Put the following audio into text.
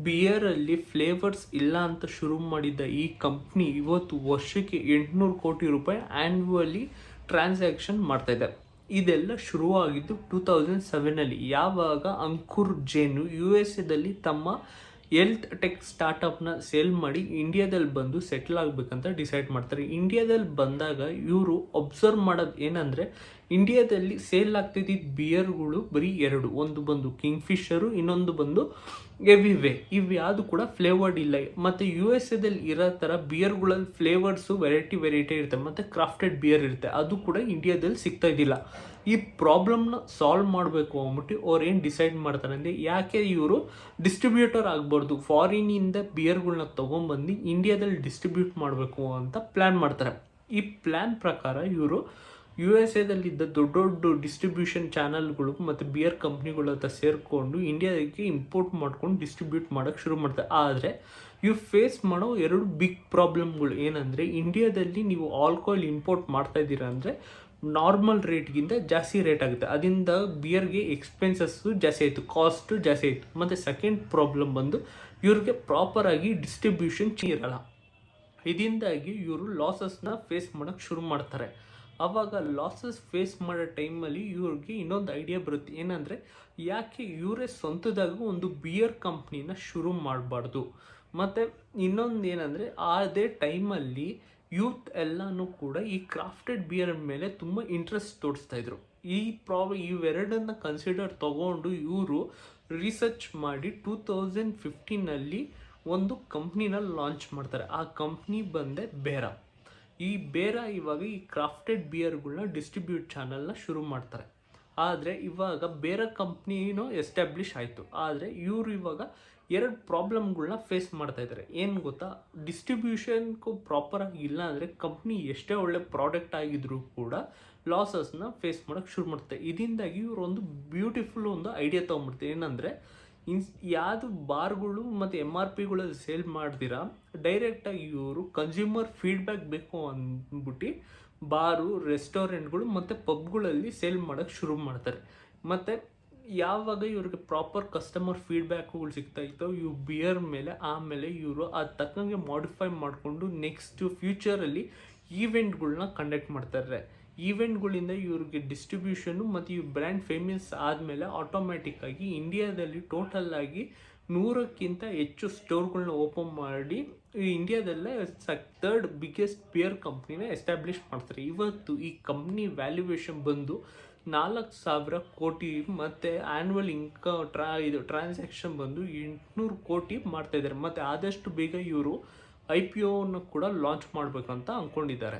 ಬಿಯರಲ್ಲಿ flavours ಇಲ್ಲ ಅಂತ ಶುರು ಮಾಡಿದ್ದ ಈ ಕಂಪ್ನಿ ಇವತ್ತು ವರ್ಷಕ್ಕೆ 800 ಕೋಟಿ ರೂಪಾಯಿ ಆ್ಯನ್ಯುವಲಿ ಟ್ರಾನ್ಸಾಕ್ಷನ್ ಮಾಡ್ತಾ ಇದೆ. ಇದೆಲ್ಲ ಶುರುವಾಗಿದ್ದು 2007 ಯಾವಾಗ ಅಂಕುರ್ ಜೈನ್ USA ತಮ್ಮ ಹೆಲ್ತ್ ಟೆಕ್ ಸ್ಟಾರ್ಟಪ್ನ ಸೇಲ್ ಮಾಡಿ ಇಂಡಿಯಾದಲ್ಲಿ ಬಂದು ಸೆಟ್ಲ್ ಆಗಬೇಕಂತ ಡಿಸೈಡ್ ಮಾಡ್ತಾರೆ. ಇಂಡಿಯಾದಲ್ಲಿ ಬಂದಾಗ ಇವರು ಅಬ್ಸರ್ವ್ ಮಾಡೋದು ಏನಂದರೆ, ಇಂಡಿಯಾದಲ್ಲಿ ಸೇಲ್ ಆಗ್ತಿದ್ದ ಬಿಯರ್ಗಳು ಬರೀ ಎರಡು, ಒಂದು ಬಂದು ಕಿಂಗ್ ಫಿಶರು, ಇನ್ನೊಂದು ಬಂದು ಎವಿವೇ. ಇವು ಯಾವುದು ಕೂಡ ಫ್ಲೇವರ್ಡ್ ಇಲ್ಲ. ಮತ್ತು USA ಇರೋ ಥರ ಬಿಯರ್ಗಳಲ್ಲಿ ಫ್ಲೇವರ್ಸು ವೆರೈಟಿ ಇರುತ್ತೆ, ಮತ್ತು ಕ್ರಾಫ್ಟೆಡ್ ಬಿಯರ್ ಇರುತ್ತೆ, ಅದು ಕೂಡ ಇಂಡಿಯಾದಲ್ಲಿ ಸಿಗ್ತಾ ಇದ್ದಿಲ್ಲ. ಈ ಪ್ರಾಬ್ಲಮ್ನ ಸಾಲ್ವ್ ಮಾಡಬೇಕು ಅಂದ್ಬಿಟ್ಟು ಅವ್ರು ಏನು ಡಿಸೈಡ್ ಮಾಡ್ತಾರೆ ಅಂದರೆ, ಯಾಕೆ ಇವರು ಡಿಸ್ಟ್ರಿಬ್ಯೂಟರ್ ಆಗಬಾರ್ದು, ಫಾರಿನಿಂದ ಬಿಯರ್ಗಳನ್ನ ತೊಗೊಂಬಂದು ಇಂಡಿಯಾದಲ್ಲಿ ಡಿಸ್ಟ್ರಿಬ್ಯೂಟ್ ಮಾಡಬೇಕು ಅಂತ ಪ್ಲ್ಯಾನ್ ಮಾಡ್ತಾರೆ. ಈ ಪ್ಲ್ಯಾನ್ ಪ್ರಕಾರ ಇವರು USA ದೊಡ್ಡ ಡಿಸ್ಟ್ರಿಬ್ಯೂಷನ್ ಚಾನಲ್ಗಳು ಮತ್ತು ಬಿಯರ್ ಕಂಪ್ನಿಗಳ ಹತ್ರ ಸೇರಿಕೊಂಡು ಇಂಡಿಯಾಕ್ಕೆ ಇಂಪೋರ್ಟ್ ಮಾಡ್ಕೊಂಡು ಡಿಸ್ಟ್ರಿಬ್ಯೂಟ್ ಮಾಡೋಕ್ಕೆ ಶುರು ಮಾಡ್ತಾರೆ. ಆದರೆ ಇವು ಫೇಸ್ ಮಾಡೋ ಎರಡು ಬಿಗ್ ಪ್ರಾಬ್ಲಮ್ಗಳು ಏನಂದರೆ, ಇಂಡಿಯಾದಲ್ಲಿ ನೀವು ಆಲ್ಕೋಹಾಲ್ ಇಂಪೋರ್ಟ್ ಮಾಡ್ತಾ ಇದ್ದೀರಾ ಅಂದರೆ ನಾರ್ಮಲ್ ರೇಟ್ಗಿಂತ ಜಾಸ್ತಿ ರೇಟ್ ಆಗುತ್ತೆ. ಅದರಿಂದ ಬಿಯರ್ಗೆ ಎಕ್ಸ್ಪೆನ್ಸಸ್ಸು ಜಾಸ್ತಿ ಆಯಿತು, ಕಾಸ್ಟು ಜಾಸ್ತಿ ಆಯಿತು. ಮತ್ತು ಸೆಕೆಂಡ್ ಪ್ರಾಬ್ಲಮ್ ಬಂದು ಇವ್ರಿಗೆ ಪ್ರಾಪರಾಗಿ ಡಿಸ್ಟ್ರಿಬ್ಯೂಷನ್ ಇರಲ್ಲ. ಇದರಿಂದಾಗಿ ಇವರು ಲಾಸಸ್ನ ಫೇಸ್ ಮಾಡೋಕ್ಕೆ ಶುರು ಮಾಡ್ತಾರೆ. ಆವಾಗ ಲಾಸಸ್ ಫೇಸ್ ಮಾಡೋ ಟೈಮಲ್ಲಿ ಇವ್ರಿಗೆ ಇನ್ನೊಂದು ಐಡಿಯಾ ಬರುತ್ತೆ. ಏನಂದರೆ, ಯಾಕೆ ಇವರೇ ಸ್ವಂತದಾಗ ಒಂದು ಬಿಯರ್ ಕಂಪ್ನಿನ ಶುರು ಮಾಡಬಾರ್ದು. ಮತ್ತು ಇನ್ನೊಂದು ಏನಂದರೆ, ಅದೇ ಟೈಮಲ್ಲಿ ಯೂತ್ ಎಲ್ಲನೂ ಕೂಡ ಈ ಕ್ರಾಫ್ಟೆಡ್ ಬಿಯರ್ ಮೇಲೆ ತುಂಬ ಇಂಟ್ರೆಸ್ಟ್ ತೋರಿಸ್ತಾಯಿದ್ರು. ಇವೆರಡನ್ನು ಕನ್ಸಿಡರ್ ತೊಗೊಂಡು ಇವರು ರಿಸರ್ಚ್ ಮಾಡಿ 2015 ಒಂದು ಕಂಪ್ನಿನ ಲಾಂಚ್ ಮಾಡ್ತಾರೆ. ಆ ಕಂಪ್ನಿ ಬಂದೆ ಬೇರಾ. ಈ ಬೇರಾ ಇವಾಗ ಈ ಕ್ರಾಫ್ಟೆಡ್ ಬಿಯರ್ಗಳನ್ನ ಡಿಸ್ಟ್ರಿಬ್ಯೂಟ್ ಚಾನಲ್ನ ಶುರು ಮಾಡ್ತಾರೆ. ಆದರೆ ಇವಾಗ ಬೇರೆ ಕಂಪ್ನಿನೂ ಎಸ್ಟಾಬ್ಲಿಷ್ ಆಯಿತು. ಆದರೆ ಇವರು ಇವಾಗ ಎರಡು ಪ್ರಾಬ್ಲಮ್ಗಳನ್ನ ಫೇಸ್ ಮಾಡ್ತಾ ಇದ್ದಾರೆ. ಏನು ಗೊತ್ತಾ, ಡಿಸ್ಟ್ರಿಬ್ಯೂಷನ್ಗೂ ಪ್ರಾಪರಾಗಿ ಇಲ್ಲ ಅಂದರೆ ಕಂಪ್ನಿ ಎಷ್ಟೇ ಒಳ್ಳೆ ಪ್ರಾಡಕ್ಟ್ ಆಗಿದ್ರೂ ಕೂಡ ಲಾಸಸ್ನ ಫೇಸ್ ಮಾಡೋಕ್ಕೆ ಶುರು ಮಾಡ್ತಾರೆ. ಇದರಿಂದಾಗಿ ಇವರು ಒಂದು ಬ್ಯೂಟಿಫುಲ್ ಒಂದು ಐಡಿಯಾ ತೊಗೊಂಡ್ಬಿಡ್ತಾರೆ. ಏನಂದರೆ, ಯಾವುದು ಬಾರ್ಗಳು ಮತ್ತು MRPಗಳಲ್ಲಿ ಸೇಲ್ ಮಾಡ್ದಿರಾ ಡೈರೆಕ್ಟಾಗಿ ಇವರು ಕನ್ಸ್ಯೂಮರ್ ಫೀಡ್ಬ್ಯಾಕ್ ಬೇಕು ಅಂದ್ಬಿಟ್ಟು ಬಾರು, ರೆಸ್ಟೋರೆಂಟ್ಗಳು ಮತ್ತು ಪಬ್ಗಳಲ್ಲಿ ಸೇಲ್ ಮಾಡೋಕ್ಕೆ ಶುರು ಮಾಡ್ತಾರೆ. ಮತ್ತು ಯಾವಾಗ ಇವ್ರಿಗೆ ಪ್ರಾಪರ್ ಕಸ್ಟಮರ್ ಫೀಡ್ಬ್ಯಾಕುಗಳು ಸಿಗ್ತಾ ಇತ್ತೋ ಇವು ಬಿಯರ್ ಮೇಲೆ, ಆಮೇಲೆ ಇವರು ಅದು ತಕ್ಕಂಗೆ ಮಾಡಿಫೈ ಮಾಡಿಕೊಂಡು ನೆಕ್ಸ್ಟ್ ಫ್ಯೂಚರಲ್ಲಿ ಈವೆಂಟ್ಗಳನ್ನ ಕಂಡಕ್ಟ್ ಮಾಡ್ತಾರೆ. ಈವೆಂಟ್ಗಳಿಂದ ಇವ್ರಿಗೆ ಡಿಸ್ಟ್ರಿಬ್ಯೂಷನು ಮತ್ತು ಇವು ಬ್ರ್ಯಾಂಡ್ ಫೇಮಸ್ ಆದಮೇಲೆ ಆಟೋಮ್ಯಾಟಿಕ್ಕಾಗಿ ಇಂಡಿಯಾದಲ್ಲಿ ಟೋಟಲ್ಲಾಗಿ 100ಕ್ಕಿಂತ ಹೆಚ್ಚು ಸ್ಟೋರ್ಗಳನ್ನ ಓಪನ್ ಮಾಡಿ ಇಂಡಿಯಾದಲ್ಲೇ ಥರ್ಡ್ ಬಿಗ್ಗೆಸ್ಟ್ ಬಿಯರ್ ಕಂಪ್ನಿನ ಎಸ್ಟಾಬ್ಲಿಷ್ ಮಾಡ್ತಾರೆ. ಇವತ್ತು ಈ ಕಂಪ್ನಿ ವ್ಯಾಲ್ಯೂಯೇಷನ್ ಬಂದು 4,000 ಕೋಟಿ ಮತ್ತು ಆ್ಯನ್ಯುವಲ್ ಟ್ರಾನ್ಸಾಕ್ಷನ್ ಬಂದು 800 ಕೋಟಿ ಮಾಡ್ತಾಯಿದ್ದಾರೆ. ಮತ್ತು ಆದಷ್ಟು ಬೇಗ ಇವರು IPOನ ಕೂಡ ಲಾಂಚ್ ಮಾಡಬೇಕಂತ ಅಂದ್ಕೊಂಡಿದ್ದಾರೆ.